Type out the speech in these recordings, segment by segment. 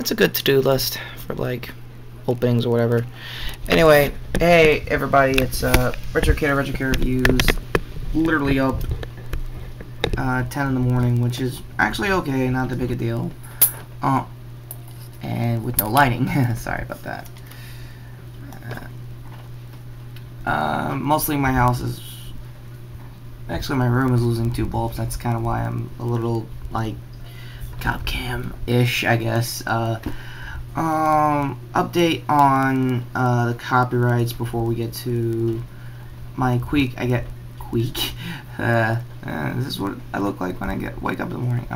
it's a good to-do list for like openings or whatever. Anyway, hey everybody, it's Retro Kid Reviews. Literally up 10 in the morning, which is actually okay, not that big a deal. And with no lighting. Sorry about that. Mostly my house is, actually my room is losing 2 bulbs. That's kind of why I'm a little like cop cam-ish, I guess. Update on the copyrights before we get to my this is what I look like when I wake up in the morning.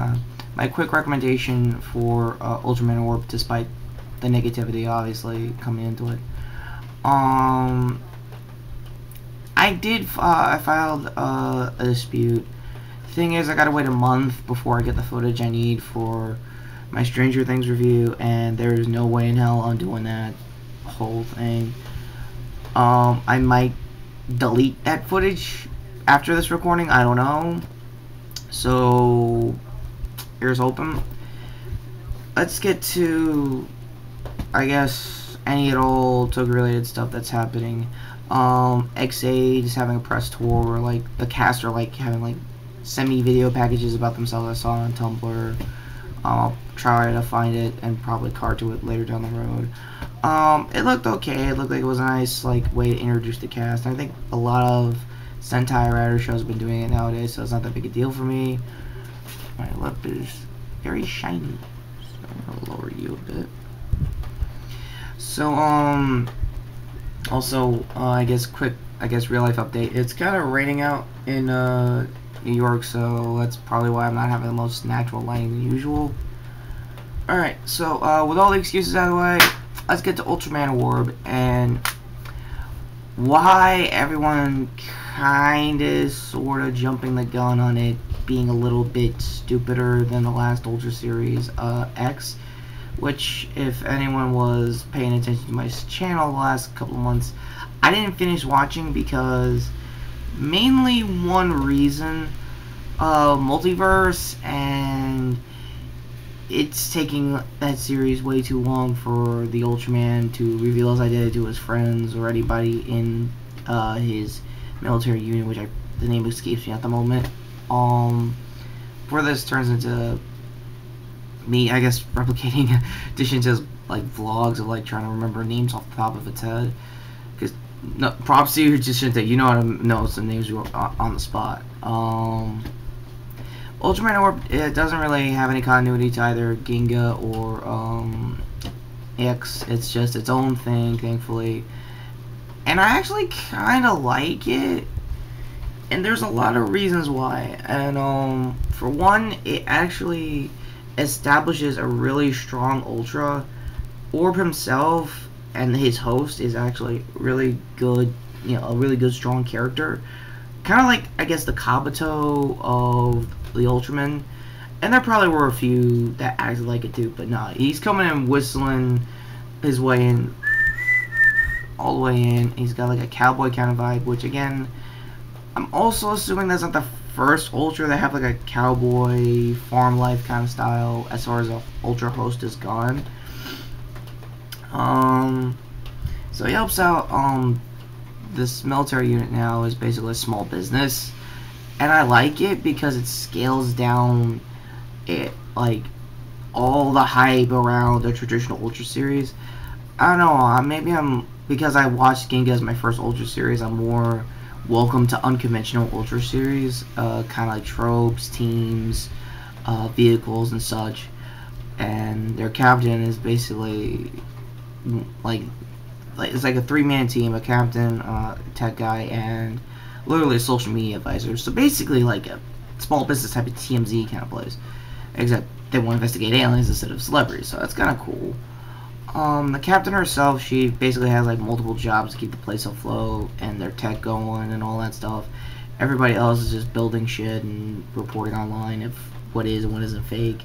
My quick recommendation for Ultraman Orb, despite the negativity obviously coming into it. I filed a dispute. Thing is, I gotta wait a month before I get the footage I need for my Stranger Things review, and there's no way in hell I'm doing that whole thing. I might delete that footage after this recording, I don't know. So, here's hoping. Let's get to, I guess, any at all TOKU related stuff that's happening. XA is having a press tour, like the cast are like having like semi-video packages about themselves. I saw it on Tumblr. I'll try to find it and probably card to it later down the road. It looked okay. It looked like it was a nice like way to introduce the cast. I think a lot of Sentai Rider shows have been doing it nowadays, so it's not that big a deal for me. My lip is very shiny, so I'm gonna lower you a bit. So also I guess real life update. It's kind of raining out in New York, so that's probably why I'm not having the most natural lighting than usual. Alright, so with all the excuses out of the way, let's get to Ultraman Orb and why everyone kinda sorta jumping the gun on it being a little bit stupider than the last Ultra Series X, which if anyone was paying attention to my channel the last couple of months, I didn't finish watching because mainly one reason, multiverse, and it's taking that series way too long for the Ultraman to reveal his identity to his friends or anybody in his military unit, which the name escapes me at the moment. Where this turns into me, I guess, replicating Dishinta's like vlogs of like trying to remember names off the top of its head. Because no, props to you, Dishinta, you know how to know some names on the spot. Ultraman Orb, it doesn't really have any continuity to either Ginga or X. It's just its own thing, thankfully. And I actually kind of like it. And there's a lot of reasons why. And for one, it actually establishes a really strong Ultra. Orb himself and his host is actually really good, you know, a really good strong character. Kind of like, I guess, the Kabuto of the Ultraman. And there probably were a few that acted like it too, but nah, he's coming in whistling his way in, all the way in. He's got like a cowboy kind of vibe, which again, I'm also assuming that's not the first Ultra that have like a cowboy farm life kind of style as far as a Ultra host is gone. So he helps out this military unit now is basically a small business, and I like it because it scales down it like all the hype around the traditional Ultra series. I don't know, maybe because I watched Ginga as my first Ultra series, I'm more welcome to unconventional Ultra series, kind of like tropes, teams, vehicles and such. And their captain is basically like it's like a 3-man team, a captain, tech guy, and literally a social media advisor. So basically like a small business type of TMZ kind of place, except they want to investigate aliens instead of celebrities, so that's kind of cool. The captain herself, she basically has like multiple jobs to keep the place afloat and their tech going and all that stuff. Everybody else is just building shit and reporting online if what is and what isn't fake.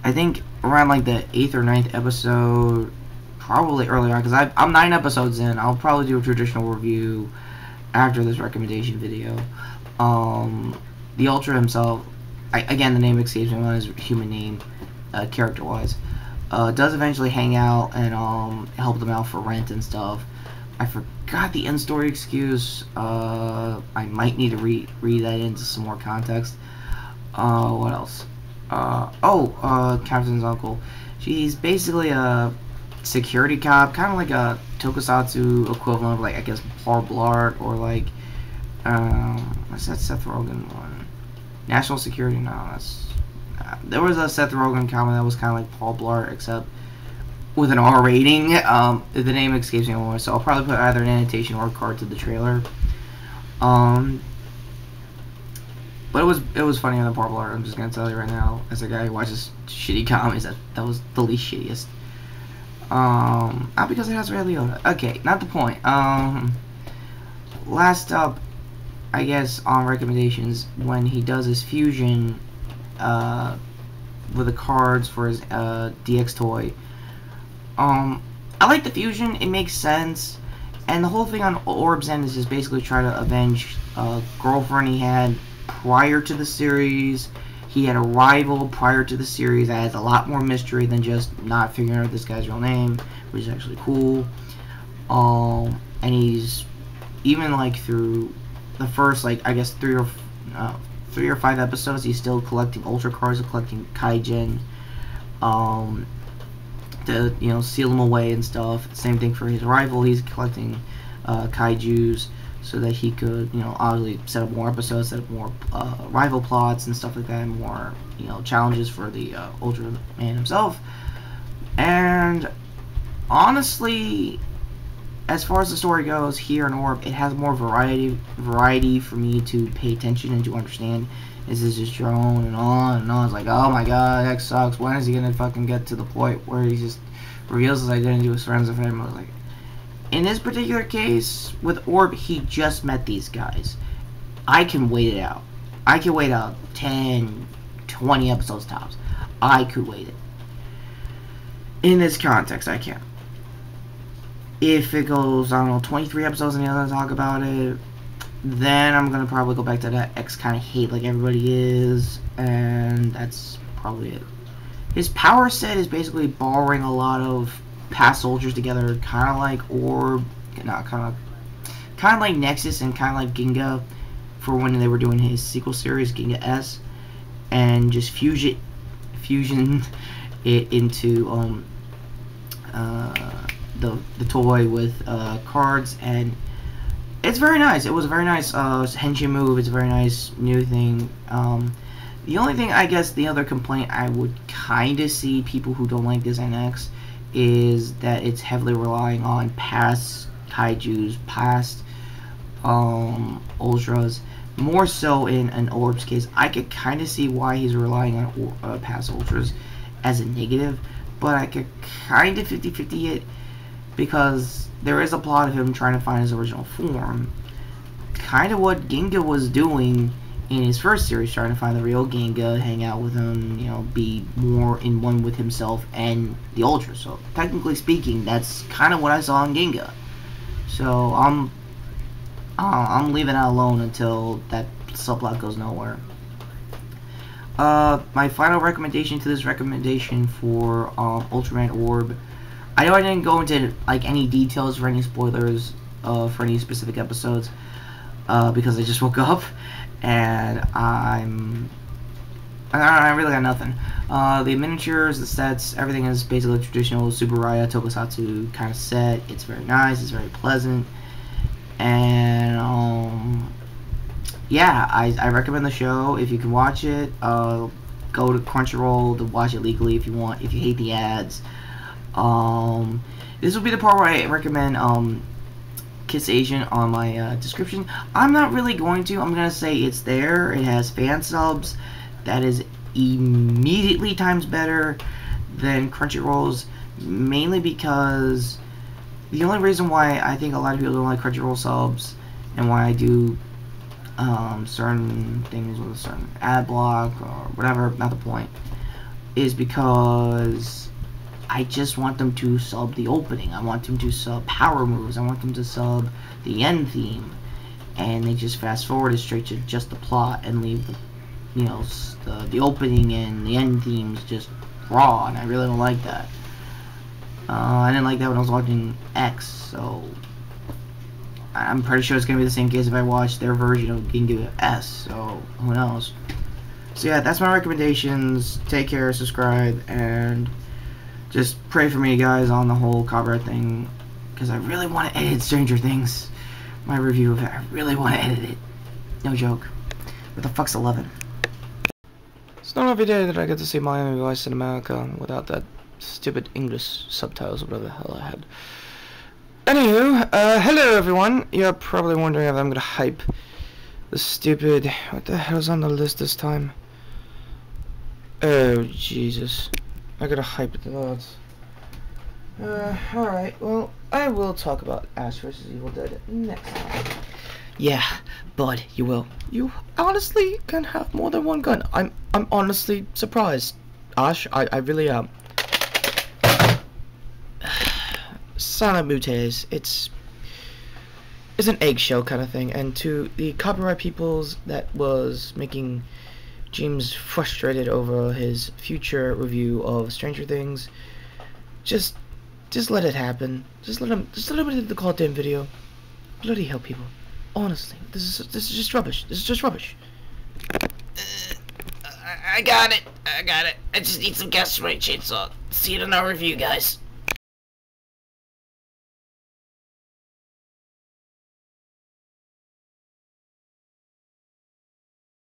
I think around like the 8th or 9th episode, probably earlier on, because I'm 9 episodes in. I'll probably do a traditional review after this recommendation video. The Ultra himself, again, the name escapes me on his human name. character-wise. Does eventually hang out and help them out for rent and stuff. I forgot the end story excuse. I might need to read that into some more context. What else? Captain's uncle. She's basically a security cop, kind of like a tokusatsu equivalent of, like, I guess, Paul Blart, or like, what's that Seth Rogen one? National Security? No, that's... there was a Seth Rogen comic that was kind of like Paul Blart, except with an R rating. The name escapes me anymore, so I'll probably put either an annotation or a card to the trailer. But it was funnier than Paul Blart. I'm just gonna tell you right now, as a guy who watches shitty comedies, that was the least shittiest. Not because it has Ray Liotta. Okay, not the point. Last up, I guess, on recommendations, when he does his fusion with the cards for his DX toy. I like the fusion. It makes sense. And the whole thing on Orb's End is just basically try to avenge a girlfriend he had prior to the series. He had a rival prior to the series that has a lot more mystery than just not figuring out this guy's real name, which is actually cool. And he's even, like, through the first, like, I guess 3 or 5 episodes, he's still collecting Ultra cards and collecting Kaijin to, you know, seal them away and stuff. Same thing for his rival. He's collecting Kaijus so that he could, you know, obviously set up more episodes, set up more rival plots and stuff like that, and more, you know, challenges for the Ultraman himself. And honestly, as far as the story goes here in Orb, it has more variety for me to pay attention and to understand. Is this just drone and on and on? It's like, oh my god, that sucks. When is he gonna fucking get to the point where he just reveals his identity to his friends and family? Like, in this particular case, with Orb, he just met these guys. I can wait it out. I can wait out 10, 20 episodes tops. I could wait it. In this context, I can. If it goes, I don't know, 23 episodes and the other talk about it, then I'm gonna probably go back to that X kind of hate like everybody is, and that's probably it. His power set is basically borrowing a lot of past soldiers together, kind of like Orb, not kind of like Nexus and kind of like Ginga, for when they were doing his sequel series, Ginga S, and just fusion it into the toy with cards, and it's very nice. It was a very nice henshin move. It's a very nice new thing. The only thing, I guess, the other complaint I would kind of see people who don't like Design X is that it's heavily relying on past kaijus, past ultras. More so in an Orb's case, I could kind of see why he's relying on past ultras as a negative, but I could kind of 50-50 it, because there is a plot of him trying to find his original form. Kind of what Ginga was doing in his first series, trying to find the real Ginga, hang out with him, you know, be more in one with himself and the Ultra. So, technically speaking, that's kind of what I saw in Ginga. So, I'm leaving that alone until that subplot goes nowhere. My final recommendation to this recommendation for Ultraman Orb. I know I didn't go into like any details for any spoilers for any specific episodes because I just woke up and I really got nothing. The miniatures, the sets, everything is basically a traditional Tsuburaya Tokusatsu kind of set. It's very nice. It's very pleasant. And yeah, I recommend the show. If you can watch it, go to Crunchyroll to watch it legally if you want. If you hate the ads, this will be the part where I recommend Kiss Asian on my description. I'm not really going to. I'm gonna say it's there. It has fan subs. That is immediately times better than Crunchyroll's, mainly because the only reason why I think a lot of people don't like Crunchyroll subs and why I do certain things with a certain ad block or whatever, not the point, is because I just want them to sub the opening. I want them to sub power moves. I want them to sub the end theme, and they just fast forward it straight to just the plot and leave the, you know, the opening and the end themes just raw, and I really don't like that. I didn't like that when I was watching X, so I'm pretty sure it's gonna be the same case if I watch their version of Gingu S, so who knows. So yeah, that's my recommendations. Take care, subscribe, and just pray for me, guys, on the whole copyright thing, because I really want to edit Stranger Things. My review of it, I really want to edit it. No joke. What the fuck's 11? It's not every day that I get to see Miami Vice in America without that stupid English subtitles or whatever the hell I had. Anywho, hello everyone. You're probably wondering if I'm gonna hype the stupid... What the hell's on the list this time? Oh, Jesus. I gotta hype it a lot. Alright, well, I will talk about Ash vs. Evil Dead next time. Yeah, bud, you will. You honestly can have more than one gun. I'm honestly surprised. Ash, I really am. Silent Mutes, it's an eggshell kind of thing, and to the copyright peoples that was making James frustrated over his future review of Stranger Things, just let it happen. Just let him do the goddamn video. Bloody hell, people. Honestly, this is just rubbish. This is just rubbish. I got it. I just need some gas spray chainsaw. See you in our review, guys.